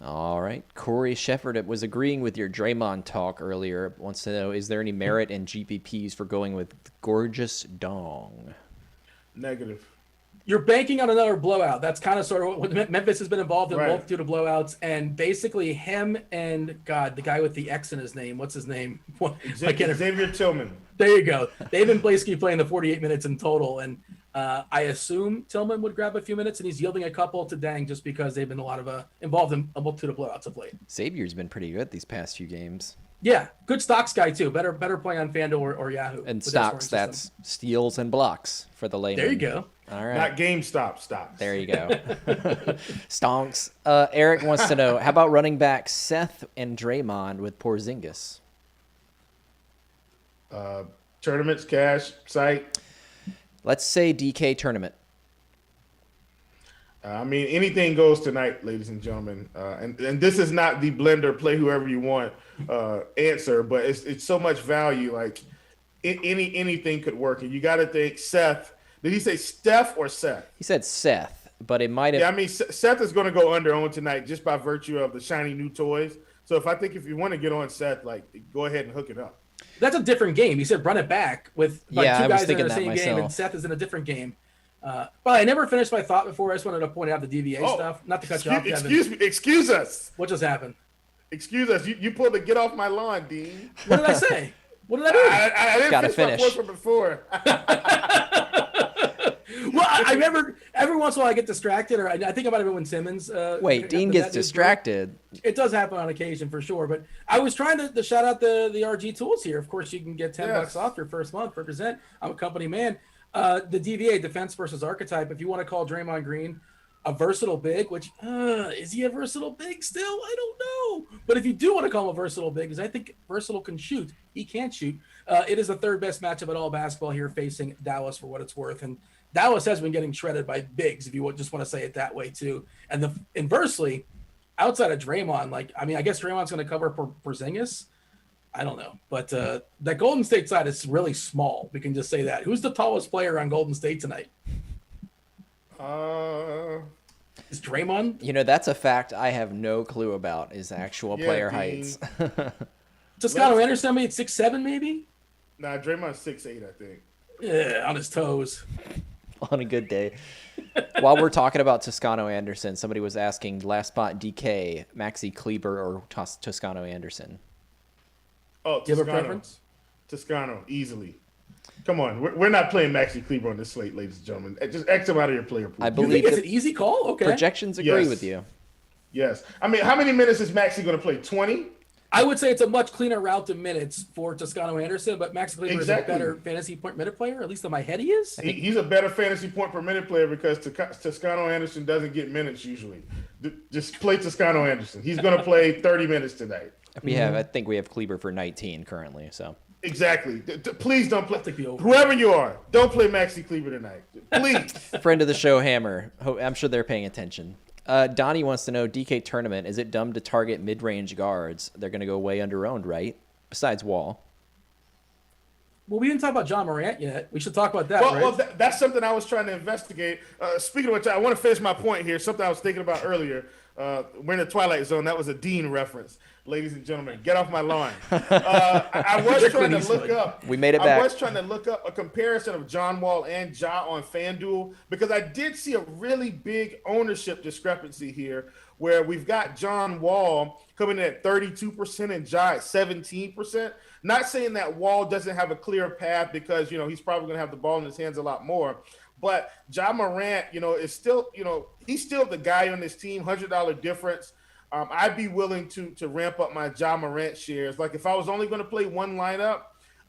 All right. Corey Shepard was agreeing with your Draymond talk earlier. Wants to know, is there any merit in GPPs for going with Gorgeous Dong? Negative. You're banking on another blowout. That's kind of sort of what Memphis has been involved in, a multitude of blowouts. And basically him and, God, the guy with the X in his name. What's his name? Xavier Tillman. There you go. They've been basically playing the 48 minutes in total. And I assume Tillman would grab a few minutes, and he's yielding a couple to Dang just because they've been involved in a multitude of blowouts of late. Xavier's been pretty good these past few games. Yeah, good stocks guy too. Better play on FanDuel or Yahoo. And stocks, that's steals and blocks for the layman. There you go. All right. Not GameStop stocks. There you go. Stonks. Eric wants to know, how about running back Seth and Draymond with Porzingis? Tournaments, cash, site. Let's say DK tournament. Anything goes tonight, ladies and gentlemen. And this is not the blender, play whoever you want answer, but it's so much value. Like anything could work. And you got to think Seth. Did he say Steph or Seth? He said Seth, but it might have. Yeah, Seth is going to go under on tonight just by virtue of the shiny new toys. So if you want to get on Seth, go ahead and hook it up. That's a different game. He said run it back with two guys in the same myself. game, and Seth is in a different game. But I never finished my thought before. I just wanted to point out the DVA stuff. Not to cut you off, Kevin. Excuse us. What just happened? Excuse us. You pulled the get off my lawn, Dean. What did I say? What did I do? I didn't Gotta finish my point from before. Well, I remember every once in a while I get distracted, or I think it might have been when Simmons. Wait, Dean gets distracted. It does happen on occasion for sure, but I was trying to shout out the RG tools here. Of course, you can get $10 off your first month. Represent. I'm a company man. The DVA, defense versus archetype. If you want to call Draymond Green a versatile big, which is he a versatile big still? I don't know. But if you do want to call him a versatile big, because I think versatile can shoot, he can't shoot. It is the third best matchup at all basketball here, facing Dallas for what it's worth, and Dallas has been getting shredded by bigs, if you just want to say it that way too. And inversely, outside of Draymond, I guess Draymond's going to cover Porzingis. I don't know. But that Golden State side is really small. We can just say that. Who's the tallest player on Golden State tonight? Is Draymond? You know, that's a fact I have no clue about, is actual player Dean. heights. Toscano Anderson, I mean, 6'7", maybe? Nah, Draymond's 6'8", I think. Yeah, on his toes. On a good day. While we're talking about Toscano Anderson, somebody was asking last spot DK, Maxi Kleber or Toscano Anderson. Oh, Do you have a Toscano. preference? Toscano, easily. Come on, we're not playing Maxi Kleber on this slate, ladies and gentlemen. Just X him out of your player pool. I You believe think it's the an easy call? Okay. projections agree Yes. with you. Yes. I mean, how many minutes is Maxi going to play? 20? I would say it's a much cleaner route to minutes for Toscano Anderson, but Max Kleber Exactly. is a better fantasy point minute player. At least in my head, he is. He's a better fantasy point per minute player because Toscano Anderson doesn't get minutes usually. Just play Toscano Anderson. He's going to play 30 minutes tonight. I think we have Kleber for 19 currently, so. Exactly. Please don't play. take the over. Whoever you are, don't play Maxi Kleber tonight. Please. Friend of the show, Hammer. I'm sure they're paying attention. Donnie wants to know, DK tournament, is it dumb to target mid-range guards? They're going to go way under-owned, right? Besides Wall. Well, we didn't talk about John Morant yet. We should talk about that, right? Well, that's something I was trying to investigate. Speaking of which, I want to finish my point here. Something I was thinking about earlier. We're in the Twilight Zone. That was a Dean reference. Ladies and gentlemen, get off my lawn. I was trying to look up. We made it back. I was trying to look up a comparison of John Wall and Ja on FanDuel because I did see a really big ownership discrepancy here where we've got John Wall coming in at 32% and Ja at 17%. Not saying that Wall doesn't have a clear path because, he's probably going to have the ball in his hands a lot more. But Ja Morant, is still, he's still the guy on this team, $100 difference. I'd be willing to ramp up my Ja Morant shares. Like if I was only going to play one lineup,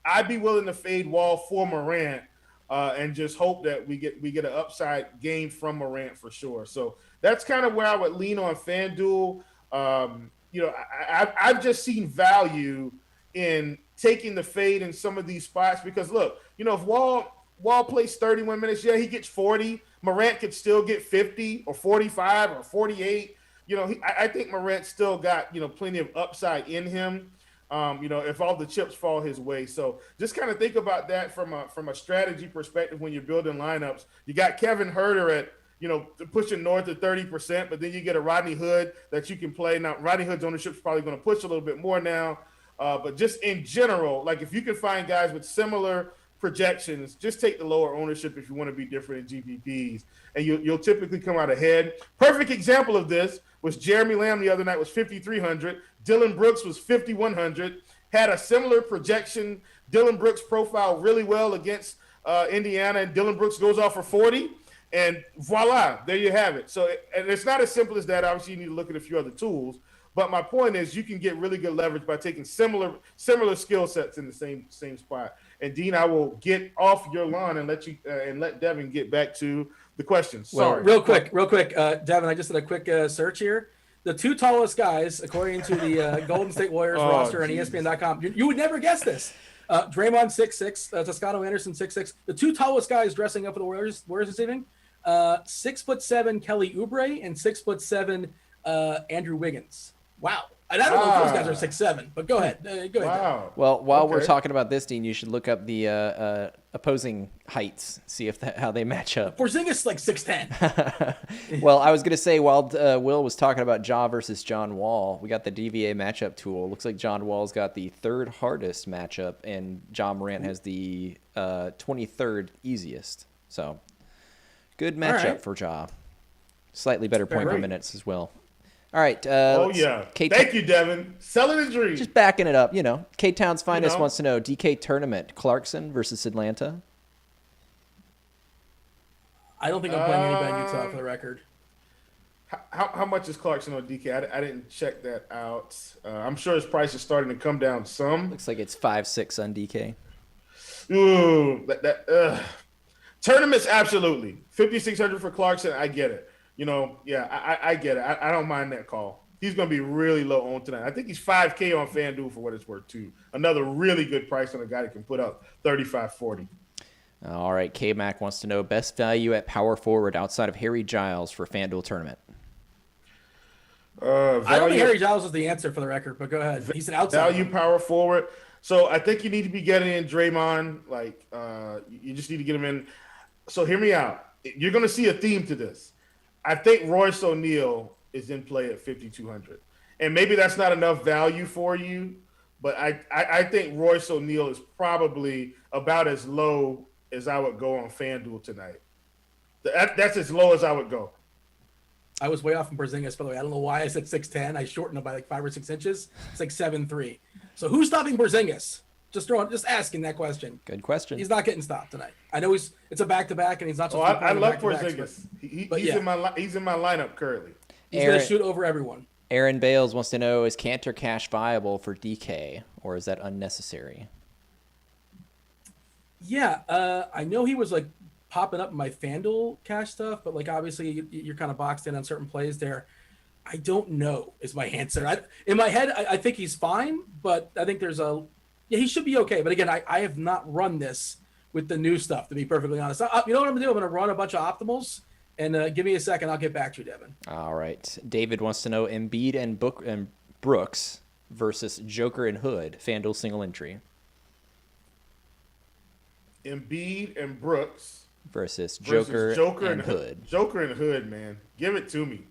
I'd be willing to fade Wall for Morant and just hope that we get an upside gain from Morant for sure. So that's kind of where I would lean on FanDuel. I've just seen value in taking the fade in some of these spots because look, if Wall plays 31 minutes, yeah, he gets 40. Morant could still get 50 or 45 or 48. I think Morant still got, plenty of upside in him, if all the chips fall his way. So just kind of think about that from a strategy perspective when you're building lineups. You got Kevin Huerter at, pushing north of 30%, but then you get a Rodney Hood that you can play. Now, Rodney Hood's ownership is probably going to push a little bit more now. But just in general, like if you can find guys with similar projections, just take the lower ownership if you want to be different in GPPs, and you'll typically come out ahead. Perfect example of this was Jeremy Lamb the other night was 5,300. Dylan Brooks was 5,100. Had a similar projection. Dylan Brooks profiled really well against Indiana, and Dylan Brooks goes off for 40, and voila, there you have it. So and it's not as simple as that. Obviously, you need to look at a few other tools. But my point is, you can get really good leverage by taking similar skill sets in the same spot. And Dean, I will get off your lawn and let Devin get back to the questions. Sorry. Well, real quick, Devin, I just did a quick search here. The two tallest guys, according to the Golden State Warriors roster on ESPN.com, you would never guess this. Draymond 6'6", Toscano Anderson 6'6". The two tallest guys dressing up for the Warriors this evening, 6'7" Kelly Oubre and 6'7" Andrew Wiggins. Wow. And I don't know if those guys are 6'7", but go ahead. Wow. Well, while we're talking about this, Dean, you should look up the opposing heights, see how they match up. Porzingis like 6'10". Well, I was going to say, while Will was talking about Ja versus John Wall, we got the DVA matchup tool. Looks like John Wall's got the third hardest matchup, and Ja Morant has the 23rd easiest. So, good matchup for Ja. Slightly better point per minutes as well. All right. Thank you, Devin. Selling the dream. Just backing it up, K-Town's Finest wants to know, DK tournament, Clarkson versus Atlanta? I don't think I'm playing anybody in Utah for the record. How much is Clarkson on DK? I didn't check that out. I'm sure his price is starting to come down some. Looks like it's 5-6 on DK. Ooh, tournaments, absolutely. 5,600 for Clarkson, I get it. I get it. I don't mind that call. He's going to be really low on tonight. I think he's $5K on FanDuel for what it's worth, too. Another really good price on a guy that can put up 35-40. All right. K-Mac wants to know best value at power forward outside of Harry Giles for FanDuel tournament. I don't think Value, Harry Giles is the answer for the record, but go ahead. He's an outsider. value power forward. So I think you need to be getting in Draymond. Like, you just need to get him in. So hear me out. You're going to see a theme to this. I think Royce O'Neal is in play at 5,200. And maybe that's not enough value for you, but I think Royce O'Neal is probably about as low as I would go on FanDuel tonight. That's as low as I would go. I was way off in Porzingis, by the way. I don't know why I said 6'10". I shortened it by like 5 or 6 inches. It's like 7'3". So who's stopping Porzingis? Just asking that question. Good question. He's not getting stopped tonight. I know it's a back-to-back, and he's not. I love Porzingis. He's in my lineup currently. He's going to shoot over everyone. Aaron Bales wants to know, is Cantor Cash viable for DK, or is that unnecessary? Yeah, I know he was like popping up in my FanDuel cash stuff, but like obviously you're kind of boxed in on certain plays there. I don't know is my answer. In my head, I think he's fine, but I think he should be okay. But again, I have not run this with the new stuff, to be perfectly honest. You know what I'm going to do? I'm going to run a bunch of optimals, and give me a second. I'll get back to you, Devin. All right. David wants to know Embiid and Brooks versus Joker and Hood, FanDuel single entry. Embiid and Brooks versus Joker and Hood. Joker and Hood, man. Give it to me.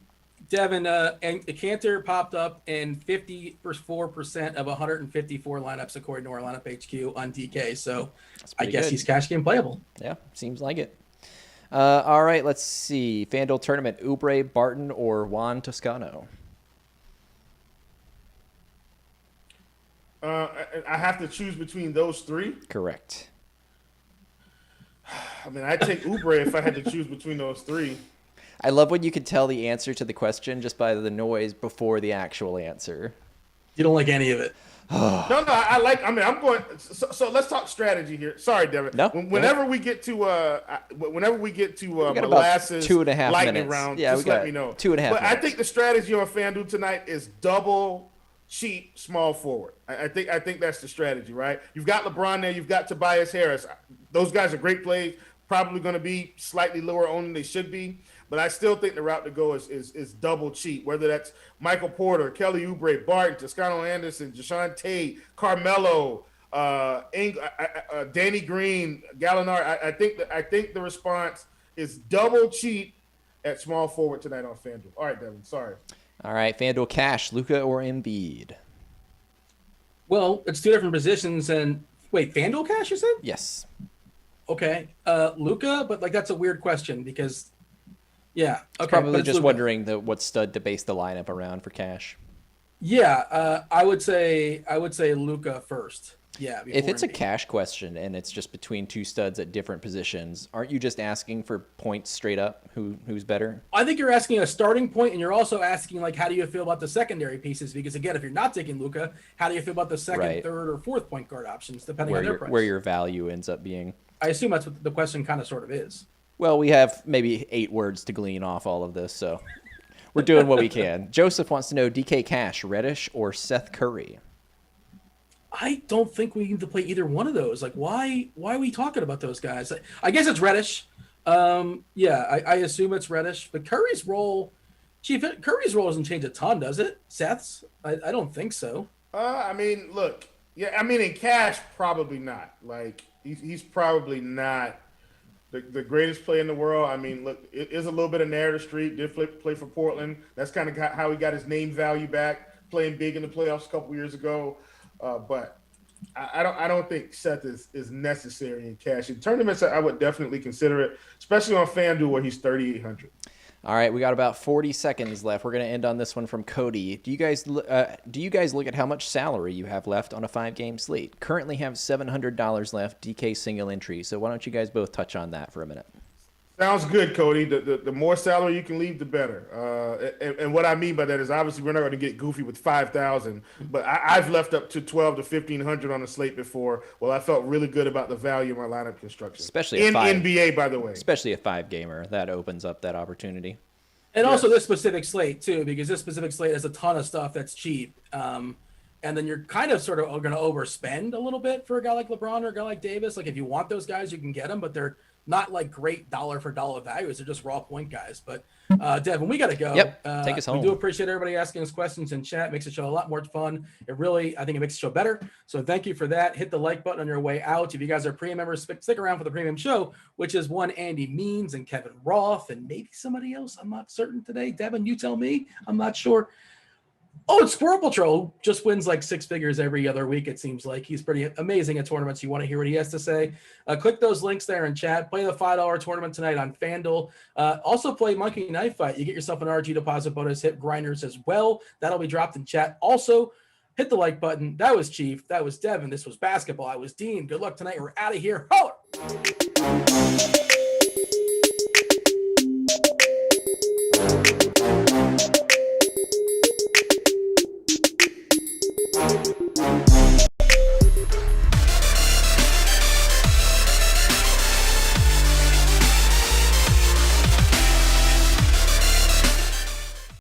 Devin, and Cantor popped up in 54% of 154 lineups according to our lineup HQ on DK. So I guess he's cash game playable. Yeah, seems like it. All right, let's see. FanDuel tournament: Oubre, Barton, or Juan Toscano. I have to choose between those three. Correct. I mean, I'd take Oubre if I had to choose between those three. I love when you can tell the answer to the question just by the noise before the actual answer. You don't like any of it. No, I'm going. So let's talk strategy here. Sorry, Devin. No. Whenever we get to about molasses 2.5 lightning minutes. round, Yeah, just let me know. 2.5 minutes. I think the strategy on FanDuel tonight is double cheap small forward. I think that's the strategy, right? You've got LeBron there. You've got Tobias Harris. Those guys are great plays. Probably going to be slightly lower owned than they should be. But I still think the route to go is double cheap, whether that's Michael Porter, Kelly Oubre, Barton, Toscano Anderson, Jashawn Tate, Carmelo, Danny Green, Gallinari. I think the response is double cheap at small forward tonight on FanDuel. All right, Devin, sorry. All right, FanDuel cash, Luka or Embiid? Well, it's two different positions. And wait, FanDuel cash, you said? Yes. Okay, Luka, but like that's a weird question because. Yeah, okay. Probably just wondering what stud to base the lineup around for cash. Yeah, I would say Luka first. Yeah. If it's a cash question and it's just between two studs at different positions, aren't you just asking for points straight up? Who's better? I think you're asking a starting point, and you're also asking like, how do you feel about the secondary pieces? Because again, if you're not taking Luka, how do you feel about the second, third, or fourth point guard options, depending on their price? Where your value ends up being. I assume that's what the question kind of sort of is. Well, we have maybe 8 words to glean off all of this, so we're doing what we can. Joseph wants to know DK Cash, Reddish or Seth Curry? I don't think we need to play either one of those. Like, why are we talking about those guys? I guess it's Reddish. I assume it's Reddish. But Curry's role doesn't change a ton, does it? Seth's? I don't think so. I mean, look. Yeah, I mean, in cash, probably not. Like, he's probably not the greatest player in the world. I mean, look, it is a little bit of narrative street. Did play for Portland. That's kind of how he got his name value back, playing big in the playoffs a couple years ago. But I don't think Seth is necessary in cash. In tournaments, I would definitely consider it, especially on FanDuel where he's 3,800. All right, we got about 40 seconds left. We're going to end on this one from Cody. Do you guys look at how much salary you have left on a 5-game slate? Currently have $700 left, DK single entry. So why don't you guys both touch on that for a minute? Sounds good, Cody. The more salary you can leave, the better. And what I mean by that is obviously we're not going to get goofy with 5,000, but I've left up to 12 to 1,500 on the slate before. Well, I felt really good about the value of my lineup construction, especially in NBA, by the way. Especially a 5-gamer, that opens up that opportunity. And also this specific slate too, because this specific slate has a ton of stuff that's cheap. And then you're kind of sort of going to overspend a little bit for a guy like LeBron or a guy like Davis. Like if you want those guys, you can get them, but they're not like great dollar for dollar values. They're just raw point guys. But Devin, we got to go. Yep, take us home. We do appreciate everybody asking us questions in chat. It makes the show a lot more fun. I think it makes the show better. So thank you for that. Hit the like button on your way out. If you guys are premium members, stick around for the premium show, which is one Andy Means and Kevin Roth and maybe somebody else. I'm not certain today. Devin, you tell me. I'm not sure. Oh, it's Squirrel Patrol. Just wins like 6 figures every other week, it seems like. He's pretty amazing at tournaments. You want to hear what he has to say? Click those links there in chat. Play the $5 tournament tonight on FanDuel. Also play Monkey Knife Fight. You get yourself an RG deposit bonus. Hit Grinders as well. That'll be dropped in chat. Also, hit the like button. That was Chief. That was Devin. This was Basketball. I was Dean. Good luck tonight. We're out of here. Holler!